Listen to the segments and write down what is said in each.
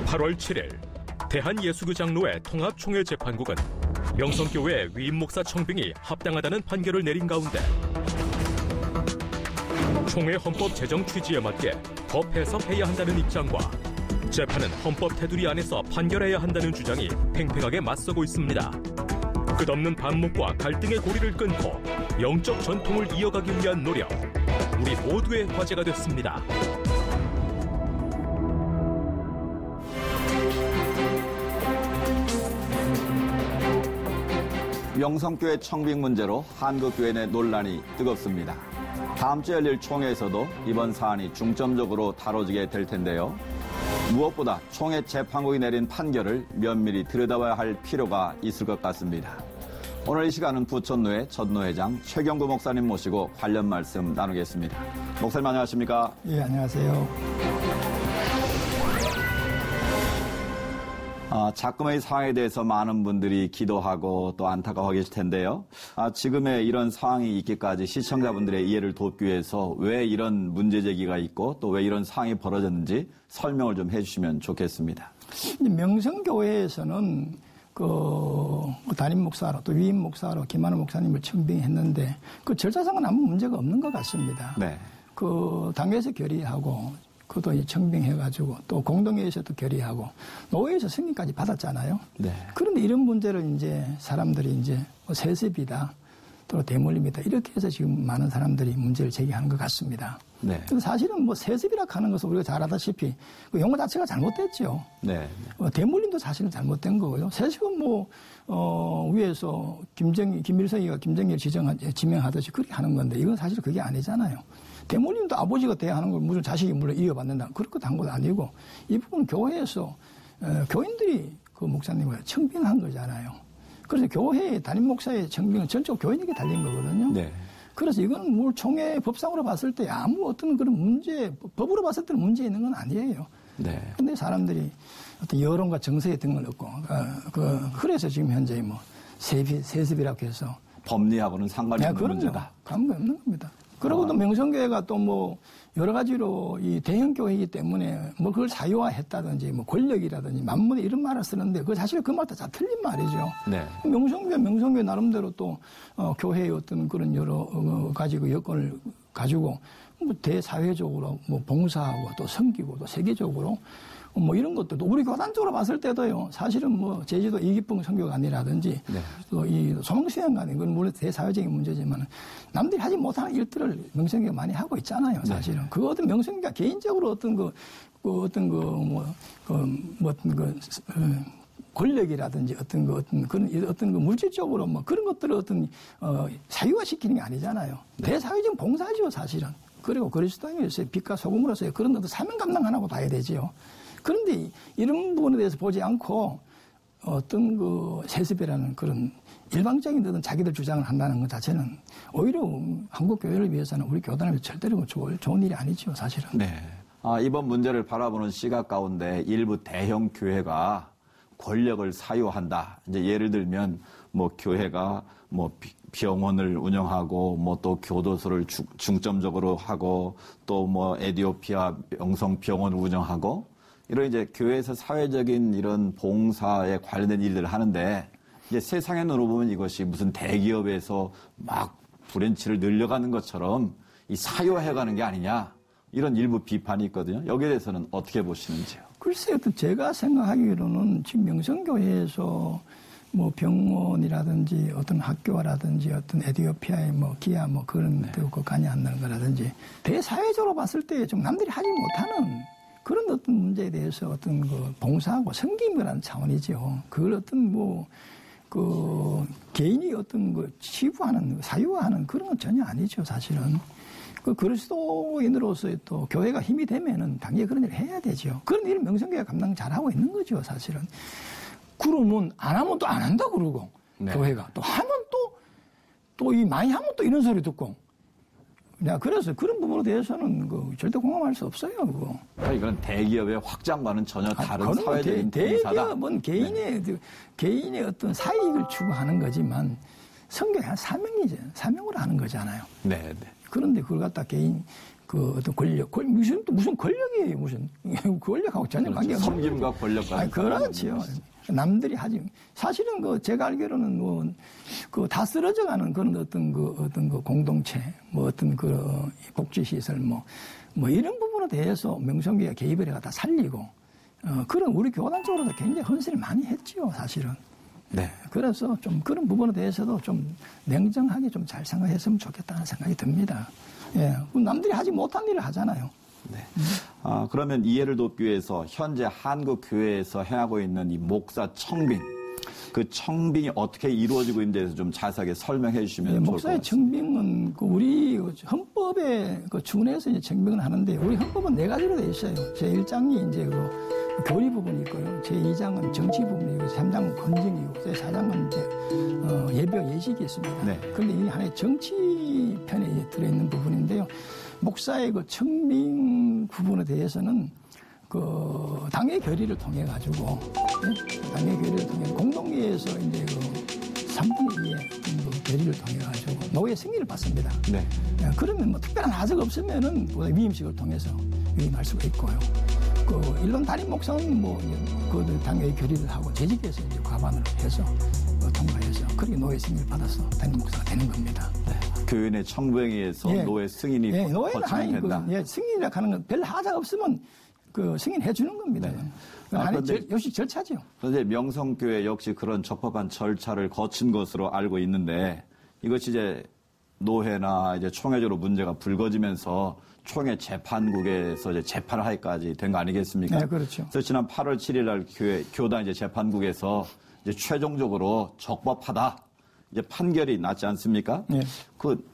8월 7일 대한예수교장로회 통합총회재판국은 명성교회 위임목사 청빙이 합당하다는 판결을 내린 가운데 총회 헌법 제정 취지에 맞게 법 해석해야 한다는 입장과 재판은 헌법 테두리 안에서 판결해야 한다는 주장이 팽팽하게 맞서고 있습니다. 끝없는 반목과 갈등의 고리를 끊고 영적 전통을 이어가기 위한 노력, 우리 모두의 화제가 됐습니다. 명성교회 청빙 문제로 한국교회 내 논란이 뜨겁습니다. 다음 주 열릴 총회에서도 이번 사안이 중점적으로 다뤄지게 될 텐데요. 무엇보다 총회 재판국이 내린 판결을 면밀히 들여다봐야 할 필요가 있을 것 같습니다. 오늘 이 시간은 부천노회 전노회장 최경구 목사님 모시고 관련 말씀 나누겠습니다. 목사님 안녕하십니까? 예, 안녕하세요. 작금의 상황에 대해서 많은 분들이 기도하고 또 안타까워 계실 텐데요. 지금의 이런 상황이 있기까지 시청자분들의 이해를 돕기 위해서 왜 이런 문제 제기가 있고 또 왜 이런 상황이 벌어졌는지 설명을 좀 해주시면 좋겠습니다. 명성교회에서는 담임 목사로 또 위임 목사로 김한우 목사님을 청빙했는데 그 절차상은 아무 문제가 없는 것 같습니다. 네. 당에서 결의하고 그것도 청빙해가지고 또 공동회의에서도 결의하고 노회에서 승인까지 받았잖아요. 네. 그런데 이런 문제를 이제 사람들이 이제 세습이다, 또 대물림이다 이렇게 해서 지금 많은 사람들이 문제를 제기하는 것 같습니다. 네. 사실은 세습이라 하는 것은 우리가 잘 알다시피 그 용어 자체가 잘못됐죠. 네. 대물림도 사실은 잘못된 거고요. 세습은 위에서 김일성이가 김정일을 지명하듯이 그렇게 하는 건데 이건 사실 그게 아니잖아요. 대물림도 아버지가 돼야 하는 걸 무슨 자식이 물론 이어받는다. 그렇게 한 것도 아니고 이 부분 교회에서 교인들이 그 목사님을 청빙한 거잖아요. 그래서 교회의 담임 목사의 청빙은 전적 교인에게 달린 거거든요. 네. 그래서 이건 총회 법상으로 봤을 때 아무 어떤 그런 문제, 법으로 봤을 때는 문제 있는 건 아니에요. 네. 근데 사람들이 어떤 여론과 정서에 등을 얻고, 그래서 지금 현재 세습이라고 해서. 법리하고는 상관이 없는 문제다. 상관없는 겁니다. 그리고 또 명성교회가 또 여러 가지로 이 대형교회이기 때문에 그걸 사유화했다든지 권력이라든지 만문에 이런 말을 쓰는데 사실 그 말도 다 틀린 말이죠. 네. 명성교회 나름대로 또 교회의 어떤 그런 여러 가지 그 여건을 가지고 대사회적으로 봉사하고 또 섬기고 또 세계적으로 이런 것도 우리 교단적으로 봤을 때도요. 사실은 제주도 이기풍 선교관이라든지 네. 또 이 소망수양관 이건 물론 대사회적인 문제지만 남들이 하지 못하는 일들을 명성교가 많이 하고 있잖아요. 사실은 네. 그 어떤 명성교가 개인적으로 권력이라든지 어떤 물질적으로 그런 것들을 사유화시키는 게 아니잖아요. 네. 대사회적 봉사죠 사실은. 그리고 그리스도인으로서의 빛과 소금으로서의 그런 것도 사명 감당하라고 봐야 되지요. 그런데 이런 부분에 대해서 보지 않고 어떤 세습이라는 그런 일방적인 어떤 자기들 주장을 한다는 것 자체는 오히려 한국 교회를 위해서는 우리 교단을 위해서 절대로 좋은 일이 아니죠, 사실은. 네. 이번 문제를 바라보는 시각 가운데 일부 대형 교회가 권력을 사유한다. 이제 예를 들면 교회가 병원을 운영하고 또 교도소를 중점적으로 하고 또 에디오피아 명성병원을 운영하고 이런 이제 교회에서 사회적인 이런 봉사에 관련된 일들을 하는데 이제 세상의 눈으로 보면 이것이 무슨 대기업에서 막 브랜치를 늘려가는 것처럼 이 사유화해가는 게 아니냐 이런 일부 비판이 있거든요. 여기에 대해서는 어떻게 보시는지요? 글쎄요, 제가 생각하기로는 지금 명성교회에서 병원이라든지 어떤 학교라든지 어떤 에디오피아의 기아 그런 네. 그 간이 안 나는 거라든지 대사회적으로 봤을 때 좀 남들이 하지 못하는 그런 어떤 문제에 대해서 어떤 봉사하고 섬김이라는 차원이죠. 그걸 어떤 개인이 어떤 치부하는, 사유화하는 그런 건 전혀 아니죠, 사실은. 그리스도인으로서의 또 교회가 힘이 되면은 당연히 그런 일을 해야 되죠. 그런 일을 명성교회가 감당 잘하고 있는 거죠, 사실은. 그러면 안 하면 또 안 한다 그러고, 네. 교회가. 또 하면 또 많이 하면 또 이런 소리 듣고. 그래서 그런 부분에 대해서는 절대 공감할 수 없어요, 그거. 이건 대기업의 확장과는 전혀 다른 사회적인 봉사다. 대기업은 개인의 어떤 사익을 추구하는 거지만 성경의 한 사명이죠. 사명으로 하는 거잖아요. 네, 네. 그런데 그걸 갖다 그 어떤 무슨 권력이에요, 무슨. 권력하고 전혀 관계없는. 섬김과 권력과. 그렇지요. 남들이 하지. 사실은 제가 알기로는 다 쓰러져 가는 그런 어떤 그 공동체, 어떤 그 복지시설, 이런 부분에 대해서 명성교회가 개입을 해가 다 살리고, 그런 우리 교단 쪽으로도 굉장히 헌신을 많이 했지요, 사실은. 네. 그래서 좀 그런 부분에 대해서도 좀 냉정하게 좀 잘 생각했으면 좋겠다는 생각이 듭니다. 예. 남들이 하지 못한 일을 하잖아요. 네. 그러면 이해를 돕기 위해서 현재 한국교회에서 행하고 있는 이 목사 청빙, 그 청빙이 어떻게 이루어지고 있는 데서 좀 자세하게 설명해 주시면 좋을 것 같습니다. 목사의 청빙은 우리 헌법에 준해서 이제 청빙을 하는데, 우리 헌법은 4가지로 되어 있어요. 제1장이 이제 교리 부분이 있고요. 제2장은 정치 부분이고, 제3장은 검증이고, 제4장은 이제 예비와 예식이 있습니다. 네. 그런데 이 하나의 정치 편에 들어있는 부분인데요. 목사의 그 청빙 부분에 대해서는 당의 결의를 통해 가지고, 당의 결의를 통해 공동회에서 이제 3분의 2의 결의를 통해 가지고 노예 승인을 받습니다. 네. 그러면 특별한 하자가 없으면은 위임식을 통해서 위임할 수가 있고요. 일반 담임 목사는 그 당의 결의를 하고 재직해서 이제 과반을 해서 통과해서 그렇게 노예 승인을 받아서 담임 목사가 되는 겁니다. 네. 교인의 청빙에서 노예 승인이 거쳐야 된다. 승인이라고 하는 건 별 하자가 없으면 승인해 주는 겁니다. 역시 절차죠. 그런데 명성교회 역시 그런 적법한 절차를 거친 것으로 알고 있는데, 이것이 이제 노회나 이제 총회적으로 문제가 불거지면서 총회 재판국에서 이제 재판을 하기까지 된 거 아니겠습니까? 네, 그렇죠. 그래서 지난 8월 7일 날 교단 이제 재판국에서 이제 최종적으로 적법하다 이제 판결이 났지 않습니까? 네.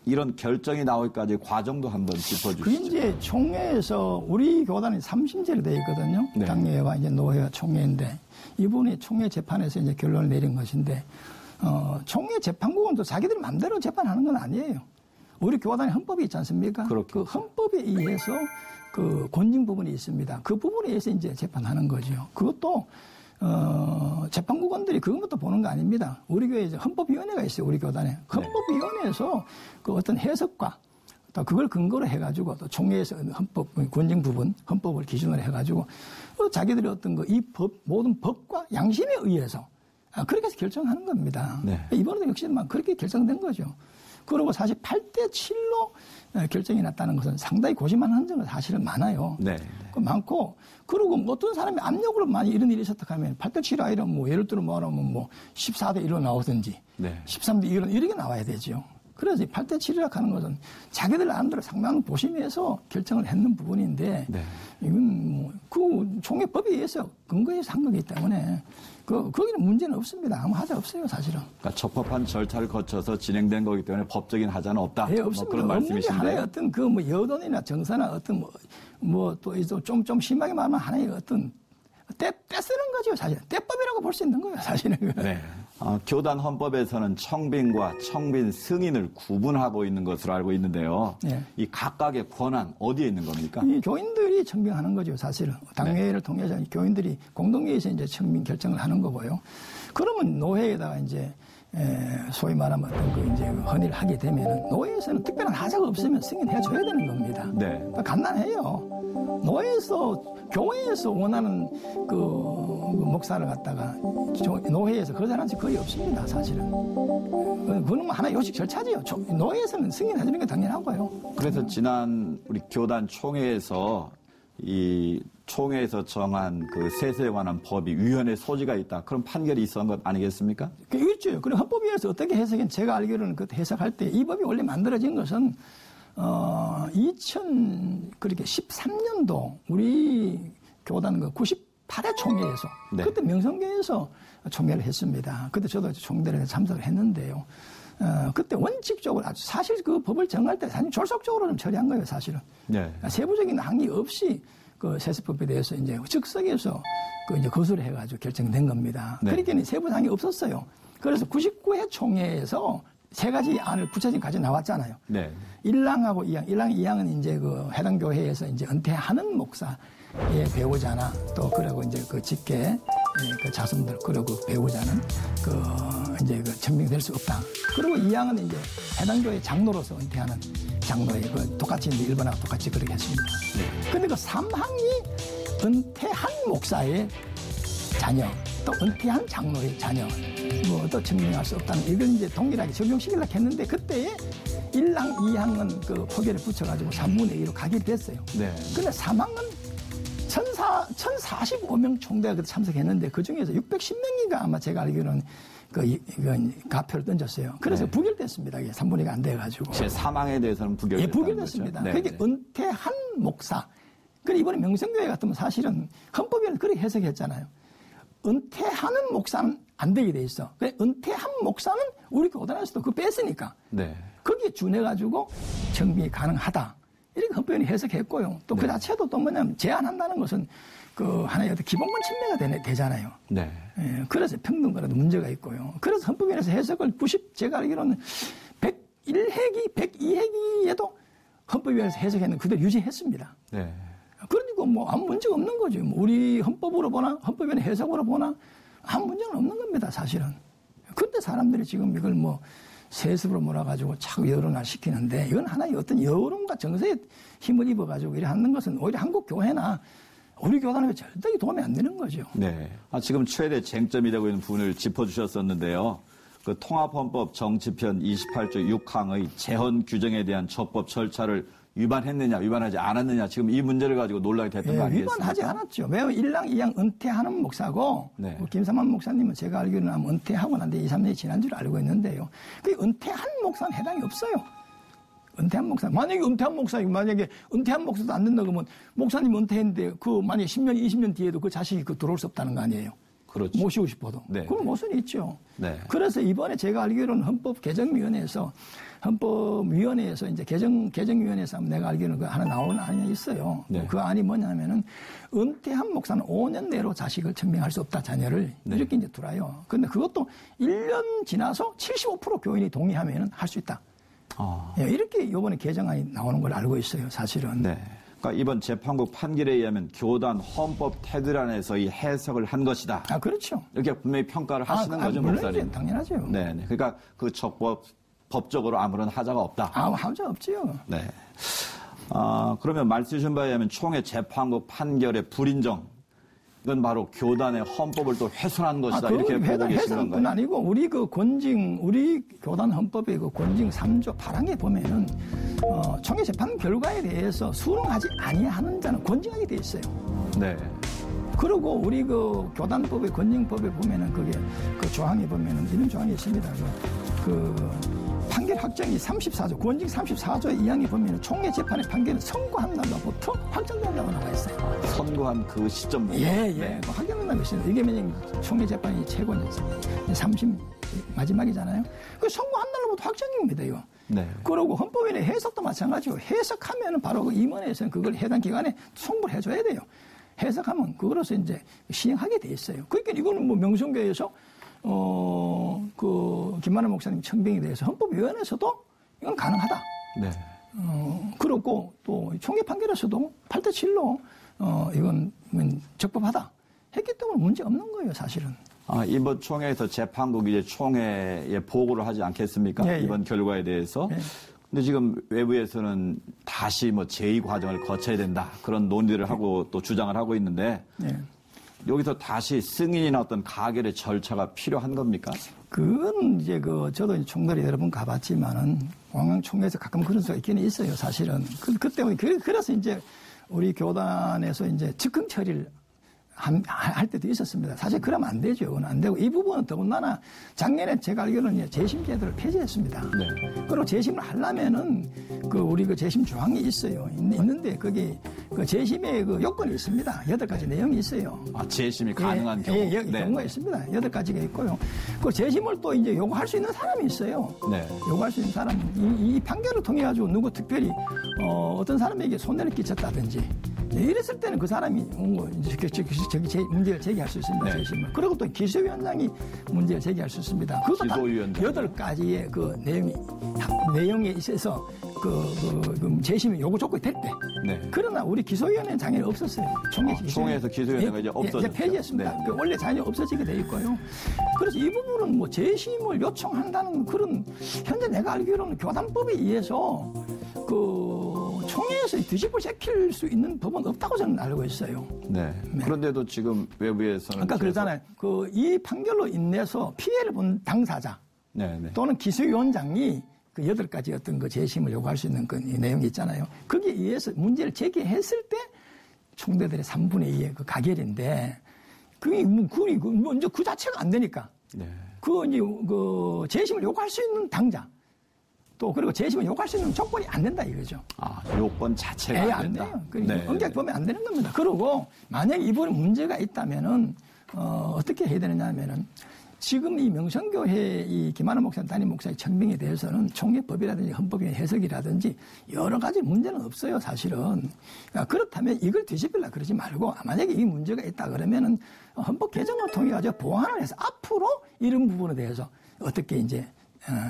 이런 결정이 나오기까지 과정도 한번 짚어주시죠. 이제 총회에서 우리 교단이 3심제로 되어 있거든요. 네. 당회와 이제 노회와 총회인데, 이분이 총회 재판에서 이제 결론을 내린 것인데, 총회 재판국은 또 자기들 마음대로 재판하는 건 아니에요. 우리 교단의 헌법이 있지 않습니까? 그렇겠죠. 그 헌법에 의해서 그 권징 부분이 있습니다. 그 부분에 의해서 이제 재판하는 거죠. 그것도 재판국원들이 그것부터 보는 거 아닙니다. 우리 교회에 이제 헌법위원회가 있어요, 우리 교단에. 헌법위원회에서 그 어떤 해석과 또 그걸 근거로 해가지고 또 총회에서 헌법, 권징 부분, 헌법을 기준으로 해가지고 자기들이 어떤 모든 법과 양심에 의해서 그렇게 해서 결정하는 겁니다. 네. 이번에도 역시 그렇게 결정된 거죠. 그리고 사실 8대7로 결정이 났다는 것은 상당히 고심한 흔적은 사실은 많아요. 네. 많고, 그리고 어떤 사람이 압력으로 많이 이런 일이 있었다 하면 8대7 아니라 예를 들어 말하면 14대 1로 나오든지, 네. 13대 1로 이렇게 나와야 되죠. 그래서 8대7이라고 하는 것은 자기들 나름대로 상당한 고심해서 결정을 했는 부분인데, 네. 이건 그 총회법에 의해서 근거해서 한 거기 때문에 거기는 문제는 없습니다. 아무 하자 없어요, 사실은. 그러니까 적법한 절차를 거쳐서 진행된 거기 때문에 법적인 하자는 없다. 네, 없습니다. 그런 말씀이신데. 하나의 어떤 여론이나 정서나 어떤 또 좀 심하게 말하면 하나의 어떤 때 쓰는 거죠, 사실. 때법이라고 볼 수 있는 거예요, 사실은. 네. 교단 헌법에서는 청빙과 청빙 승인을 구분하고 있는 것으로 알고 있는데요. 네. 이 각각의 권한 어디에 있는 겁니까? 이 교인들이 청빙하는 거죠, 사실은. 당회를 네. 통해서 교인들이 공동회에서 이제 청빙 결정을 하는 거고요. 그러면 노회에다가 이제 소위 말하면 어떤 이제 헌의를 하게 되면은 노회에서는 특별한 하자가 없으면 승인해 줘야 되는 겁니다. 네. 간단해요. 교회에서 원하는 그 목사를 갖다가 노회에서 거절한 지 거의 없습니다, 사실은. 그건 하나의 요식 절차지요. 노회에서는 승인해주는 게 당연하고요. 그래서 지난 우리 교단 총회에서 이 총회에서 정한 그 세세에 관한 법이 위헌의 소지가 있다. 그런 판결이 있었던 것 아니겠습니까? 있죠. 그리고 헌법위에서 어떻게 해석했는지 제가 알기로는 그 해석할 때 이 법이 원래 만들어진 것은 2013년도 우리 교단 98회 총회에서 네. 그때 명성교회에서 총회를 했습니다. 그때 저도 총회에 참석을 했는데요. 그때 원칙적으로 아주 사실 그 법을 정할 때 사실 졸속적으로 좀 처리한 거예요, 사실은. 네. 세부적인 항의 없이 그 세습법에 대해서 이제 즉석에서 이제 거수를 해가지고 결정된 겁니다. 네. 그러니까 세부 사항이 없었어요. 그래서 99회 총회에서 3가지 안을 구체적으로 가져 나왔잖아요. 네. 1랑하고 2랑. 1랑, 2항은 이제 그 해당 교회에서 이제 은퇴하는 목사의 배우자나 또 그러고 이제 그 직계 그 자손들 그리고 그 배우자는 이제 청빙될 수 없다. 그리고 2항은 이제 해당 교회 장로로서 은퇴하는 장로의 똑같이 이제 1번하고 똑같이 그렇게 했습니다. 근데 그 3항이 은퇴한 목사의 자녀, 또 은퇴한 장로의 자녀, 또 증명할 수 없다는 이걸 이제 동일하게 적용시키려고 했는데 그때에 1항, 2항은 그 포기를 붙여가지고 3분의 2로 가게 됐어요. 네. 근데 3항은 1045명 총대가 그때 참석했는데 그 중에서 610명인가 아마 제가 알기로는 이건 가표를 던졌어요. 그래서 부결됐습니다. 이게 3분의 2가 안 돼가지고. 제 사망에 대해서는 부결됐다는 부결됐습니다. 거죠. 그게 은퇴한 목사. 그리고 이번에 명성교회 같으면 사실은 헌법에는 그렇게 해석했잖아요. 은퇴하는 목사는 안 되게 돼 있어. 그래, 은퇴한 목사는 우리 교단에서도 그거 뺐으니까. 네. 거기에 준해가지고 청빙이 가능하다. 이렇게 헌법에 해석했고요. 또 그 자체도 또 뭐냐면 제한한다는 것은 그 하나의 어떤 기본권 침해가 되잖아요. 네. 예, 그래서 평등과도 문제가 있고요. 그래서 헌법위원회에서 해석을 제가 알기로는 101회기, 102회기에도 헌법위원회에서 해석했는 그대로 유지했습니다. 네. 그러니까 뭐 아무 문제가 없는 거죠. 우리 헌법으로 보나, 헌법위원회 해석으로 보나 아무 문제는 없는 겁니다, 사실은. 근데 사람들이 지금 이걸 뭐 세습으로 몰아가지고 자꾸 여론화 시키는데 이건 하나의 어떤 여론과 정서에 힘을 입어가지고 이래 하는 것은 오히려 한국 교회나 우리 교단에 절대 도움이 안 되는 거죠. 네. 지금 최대 쟁점이 되고 있는 부분을 짚어주셨었는데요. 그 통합헌법 정치편 28조 6항의 재헌 규정에 대한 처법 절차를 위반했느냐, 위반하지 않았느냐, 지금 이 문제를 가지고 논란이 됐던 거 아니겠습니까? 위반하지 않았죠. 왜냐하면 1항, 2항 은퇴하는 목사고, 네. 김삼환 목사님은 제가 알기로는 은퇴하고 난 뒤에 2, 3년이 지난 줄 알고 있는데요. 그 은퇴한 목사는 해당이 없어요. 은퇴한 목사. 만약에 은퇴한 목사도 안 된다 그러면 목사님 은퇴했는데 만약에 10년, 20년 뒤에도 그 자식이 들어올 수 없다는 거 아니에요. 그렇죠. 모시고 싶어도. 네. 그럼 모순이 있죠. 네. 그래서 이번에 제가 알기로는 헌법위원회에서 이제 개정위원회에서 내가 알기로는 그 하나 나오는 안이 있어요. 네. 그 안이 뭐냐면은 은퇴한 목사는 5년 내로 자식을 청빙할 수 없다, 자녀를. 네. 이렇게 이제 두라요. 근데 그것도 1년 지나서 75% 교인이 동의하면은 할 수 있다. 예, 이렇게 이번에 개정안이 나오는 걸 알고 있어요, 사실은. 네. 그러니까 이번 재판국 판결에 의하면 교단 헌법 테두리안에서 이 해석을 한 것이다. 그렇죠. 이렇게 분명히 평가를 하시는 거죠, 물론이죠. 목사님? 당연하죠. 네. 그러니까 그 법적으로 아무런 하자가 없다. 하자 없지요. 네. 그러면 말씀 주신 바에 의하면 총회 재판국 판결의 불인정. 이건 바로 교단의 헌법을 또 훼손한 것이다. 이렇게 보고 계시는 건가요? 훼손뿐 아니고 우리 우리 교단 헌법의 그 권징 3조 8항에 보면은 총회 재판 결과에 대해서 수긍하지 아니하는 자는 권징하게 돼 있어요. 네. 그리고 우리 그 교단법의 권징법에 보면은 그게 그 조항에 보면은 이런 조항이 있습니다. 판결 확정이 34조, 권징 34조 2항에 보면 총회 재판의 판결은 선고한 날로부터 확정된다고 나와 있어요. 선고한 그 시점부터. 네. 확정된다고 있습니다. 이게 만약 총회 재판이 최고 30 마지막이잖아요. 그 선고한 날로부터 확정입니다, 이거. 네. 그리고 헌법위원회 해석도 마찬가지고 해석하면은 바로 그 임원회에서는 그걸 해당 기관에 송부를 해줘야 돼요. 해석하면 그거로서 이제 시행하게 돼 있어요. 그러니까 이거는 뭐 명성교회에서 김만환 목사님 청빙에 대해서 헌법위원회에서도 이건 가능하다. 네. 그렇고 또 총회 판결에서도 8대 7로 이건 적법하다 했기 때문에 문제 없는 거예요, 사실은. 이번 총회에서 재판국이 이제 총회에 보고를 하지 않겠습니까? 예. 이번 결과에 대해서. 예. 근데 지금 외부에서는 다시 제2 과정을 거쳐야 된다. 그런 논의를 하고 또 주장을 하고 있는데. 예. 여기서 다시 승인이나 어떤 가결의 절차가 필요한 겁니까? 그건 이제 저도 총회를 여러 번 가봤지만은 공항 총회에서 가끔 그런 수가 있긴 있어요, 사실은. 그래서 이제 우리 교단에서 이제 즉흥 처리를 할 때도 있었습니다. 사실 그러면 안 되죠. 그건 안 되고 이 부분은 더군다나 작년에 제가 알기로는 재심 제도를 폐지했습니다. 네. 그리고 재심을 하려면은 우리 재심 조항이 있어요. 있는데 거기 재심의 요건이 있습니다. 8가지 내용이 있어요. 재심이 가능한 경우. 경우가 있습니다. 8가지가 있고요. 그 재심을 또 이제 요구할 수 있는 사람이 있어요. 네. 요구할 수 있는 사람. 이 판결을 통해 가지고 누구 특별히 어떤 사람에게 손해를 끼쳤다든지 이랬을 때는 그 사람이 문제를 제기할 수 있습니다. 재심을. 그리고 또 기소위원장이 문제를 제기할 수 있습니다. 그것도 다 8가지의 그 내용에 있어서 재심이 요구 조건이 됐대. 네. 그러나 우리 기소위원회는 장애는 없었어요. 총회에서 기소위원회가 이제 없어졌죠. 이제 폐지했습니다. 네. 원래 장애 없어지게 돼 있고요. 그래서 이 부분은 뭐 재심을 요청한다는 그런 현재 내가 알기로는 교단법에 의해서 총회에서 뒤집어 제킬 수 있는 법은 없다고 저는 알고 있어요. 네. 그런데도 지금 외부에서는 아까 그러잖아요. 이 판결로 인해서 피해를 본 당사자 또는 기소위원장이 그 8가지 어떤 그 재심을 요구할 수 있는 그 내용이 있잖아요. 거기에 의해서 문제를 제기했을 때 총대들의 3분의 2의 그 가결인데 그게 먼저 그 자체가 안 되니까 그 재심을 요구할 수 있는 당자 또 그리고 재심을 요구할 수 있는 조건이 안 된다 이거죠. 요건 자체가 안 된다. 그러니까 엄격히 보면 안 되는 겁니다. 그리고 만약에 이번에 문제가 있다면은 어떻게 해야 되느냐 하면은 지금 이 명성교회 이 김한원 목사 담임 목사의 청빙에 대해서는 총회법이라든지 헌법의 해석이라든지 여러 가지 문제는 없어요, 사실은. 그렇다면 이걸 뒤집으려 그러지 말고 만약에 이 문제가 있다 그러면은 헌법 개정을 통해 가지고 보완을 해서 앞으로 이런 부분에 대해서 어떻게 이제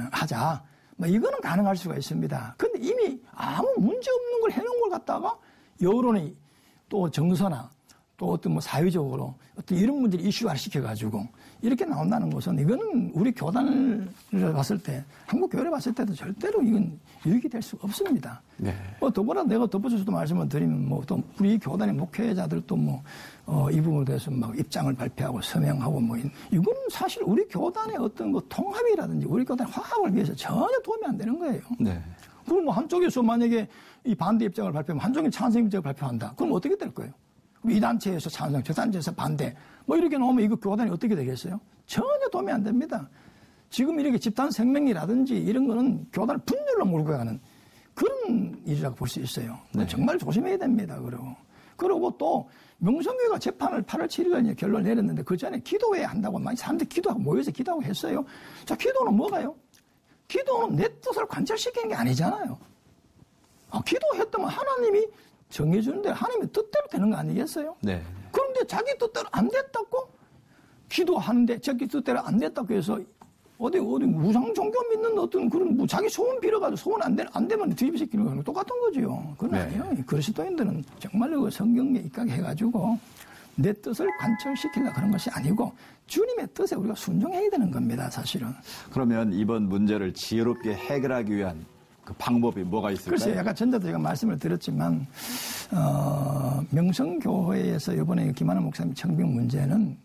하자. 뭐 이거는 가능할 수가 있습니다. 근데 이미 아무 문제 없는 걸 해놓은 걸 갖다가 여론이 또 정서나 또 어떤 뭐 사회적으로 어떤 이런 문제를 이슈화 시켜가지고 이렇게 나온다는 것은 이거는 우리 교단을 봤을 때 한국 교회를 봤을 때도 절대로 이건 유익이 될 수가 없습니다. 네. 더불어 내가 덧붙여서도 말씀을 드리면 뭐 또 우리 교단의 목회자들도 이 부분에 대해서 막 입장을 발표하고 서명하고 이거는 사실 우리 교단의 어떤 그 통합이라든지 우리 교단 화합을 위해서 전혀 도움이 안 되는 거예요. 네. 그럼 뭐 한쪽에서 만약에 이 반대 입장을 발표하면 한쪽이 찬성 입장을 발표한다. 그럼 어떻게 될 거예요? 이 단체에서 찬성, 저 단체에서 반대. 이렇게 나오면 이거 교단이 어떻게 되겠어요? 전혀 도움이 안 됩니다. 지금 이렇게 집단 생명이라든지 이런 거는 교단을 분열로 몰고 가는 그런 일이라고 볼 수 있어요. 네. 정말 조심해야 됩니다. 그리고 또 명성교회가 재판을 8월 7일에 결론을 내렸는데 그 전에 기도회 한다고 많이 사람들이 기도하고 모여서 기도하고 했어요. 자, 기도는 뭐가요? 기도는 내 뜻을 관철시키는 게 아니잖아요. 기도했다면 하나님이 정해주는데 하나님의 뜻대로 되는 거 아니겠어요? 네. 그런데 자기 뜻대로 안 됐다고 기도하는데 자기 뜻대로 안 됐다고 해서 어디 무상 종교 믿는 어떤 그런 자기 소원 빌어가지고 소원 안 되면 뒤집어시키는 거랑 똑같은 거죠. 그건 아니에요. 그리스도인들은 정말로 성경에 입각해가지고 내 뜻을 관철시키려 그런 것이 아니고 주님의 뜻에 우리가 순종해야 되는 겁니다, 사실은. 그러면 이번 문제를 지혜롭게 해결하기 위한 그 방법이 뭐가 있을까요? 글쎄요, 약간 전자도 제가 말씀을 드렸지만, 명성교회에서 이번에 김한원 목사님 청빙 문제는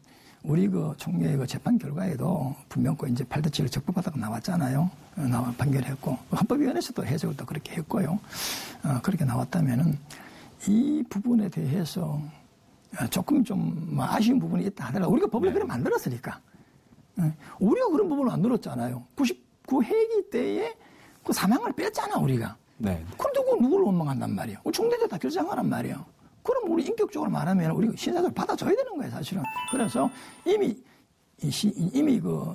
우리 그 총회의 그 재판 결과에도 분명 이제 8대7을 적법하다고 나왔잖아요. 판결했고, 헌법위원회에서도 해석을 또 그렇게 했고요. 그렇게 나왔다면은 이 부분에 대해서 조금 좀 아쉬운 부분이 있다 하더라도 우리가 법을 그래 만들었으니까. 우리가 그런 부분을 만들었잖아요. 99회기 때에 그 사망을 뺐잖아, 우리가. 네. 그런데 그걸 누구를 원망한단 말이에요? 총대들 다 결정하란 말이에요. 그럼 우리 인격적으로 말하면 우리 신사적으로 받아줘야 되는 거예요, 사실은. 그래서 이미 그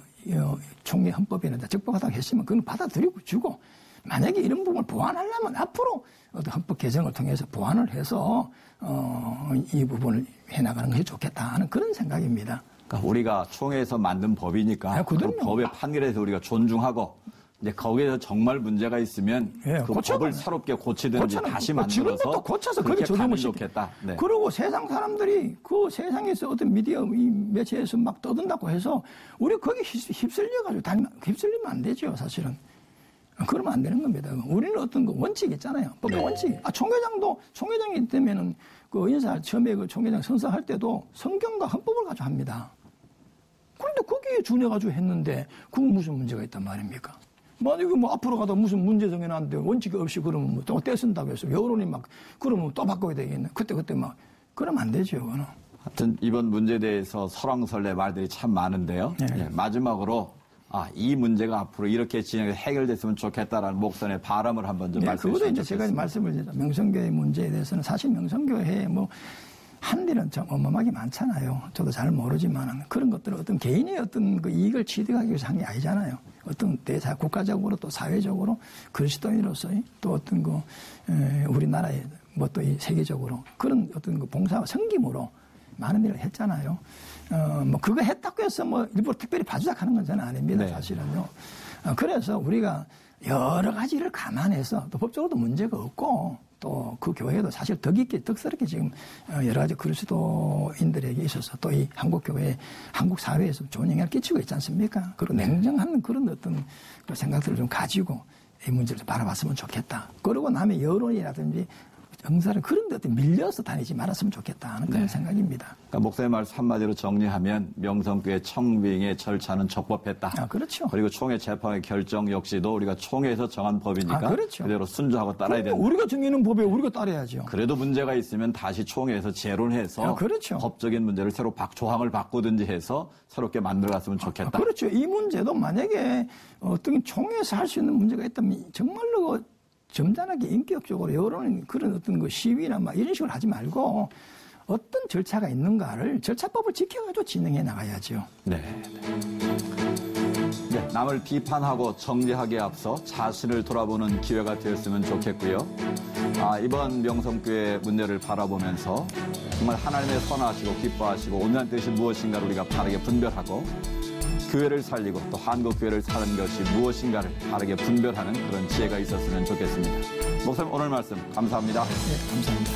총회 헌법에는 적법하다고 했으면 그건 받아들이고 주고 만약에 이런 부분을 보완하려면 앞으로 어떤 헌법 개정을 통해서 보완을 해서 이 부분을 해나가는 것이 좋겠다 하는 그런 생각입니다. 그러니까 우리가 총회에서 만든 법이니까 그 법의 판결에서 우리가 존중하고 이제 거기에서 정말 문제가 있으면 그 법을 새롭게 고치든지 다시 만들어서 또 고쳐서 그렇게 적용을 좋겠다. 네. 그리고 세상 사람들이 그 세상에서 어떤 미디어 매체에서 막 떠든다고 해서 우리 거기 휩쓸려가지고 휩쓸리면 안 되죠, 사실은. 그러면 안 되는 겁니다. 우리는 어떤 그 원칙이 있잖아요. 법의 원칙. 총회장이 되면은 그 인사 처음에 그 총회장 선서할 때도 성경과 헌법을 가지고 합니다. 그런데 거기에 준해가지고 했는데 그건 무슨 문제가 있단 말입니까? 만약에 앞으로 가다 무슨 문제 정해놨는데 원칙이 없이 그러면 또 떼쓴다고 해서 여론이 막 그러면 또 바꿔야 되겠네. 그때 막 그러면 안 되죠, 그거는. 하여튼 이번 문제에 대해서 설왕설래 말들이 참 많은데요. 네. 마지막으로 이 문제가 앞으로 이렇게 진행해서 해결됐으면 좋겠다라는 목선의 바람을 한번 좀 말씀해 주시면 그것도 이제 제가 말씀을 드렸죠. 명성교회 문제에 대해서는 사실 명성교회에 한 일은 좀 어마어마하게 많잖아요. 저도 잘 모르지만 그런 것들은 어떤 개인의 어떤 그 이익을 취득하기 위해서 한 게 아니잖아요. 어떤 국가적으로 또 사회적으로 그리스도인으로서의 또 어떤 우리나라의 뭐 또 이 세계적으로 그런 어떤 그 봉사와 섬김으로 많은 일을 했잖아요. 뭐 그거 했다고 해서 뭐 일부러 특별히 봐주작하는 건 저는 아닙니다. 네. 사실은요. 그래서 우리가 여러 가지를 감안해서 또 법적으로도 문제가 없고 또 그 교회도 사실 덕스럽게 지금 여러 가지 그리스도인들에게 있어서 또 이 한국 교회, 한국 사회에서 좋은 영향을 끼치고 있지 않습니까? 그리고 냉정한 그런 어떤 생각들을 좀 가지고 이 문제를 좀 바라봤으면 좋겠다. 그러고 남의 여론이라든지 정사를 그런 데 어떤 밀려서 다니지 말았으면 좋겠다 하는 그런 생각입니다. 그러니까 목사님 말씀 한마디로 정리하면 명성교회 청빙의 절차는 적법했다. 그렇죠. 그리고 총회 재판의 결정 역시도 우리가 총회에서 정한 법이니까 그렇죠. 그대로 순조하고 따라야 된다. 우리가 정해놓은 법에 우리가 따라야죠. 그래도 문제가 있으면 다시 총회에서 재론해서 그렇죠. 법적인 문제를 새로 조항을 바꾸든지 해서 새롭게 만들어갔으면 좋겠다. 그렇죠. 이 문제도 만약에 어떤 총회에서 할 수 있는 문제가 있다면 정말로 점잖하게 인격적으로 여론 그런 어떤 그 시위나 막 이런 식으로 하지 말고 어떤 절차가 있는가를 절차법을 지켜가지고 진행해 나가야죠. 네. 남을 비판하고 정죄하기에 앞서 자신을 돌아보는 기회가 되었으면 좋겠고요. 이번 명성교회 문제를 바라보면서 정말 하나님의 선하시고 기뻐하시고 온전한 뜻이 무엇인가를 우리가 바르게 분별하고 교회를 살리고 또 한국 교회를 사는 것이 무엇인가를 바르게 분별하는 그런 지혜가 있었으면 좋겠습니다. 목사님 오늘 말씀 감사합니다. 네, 감사합니다.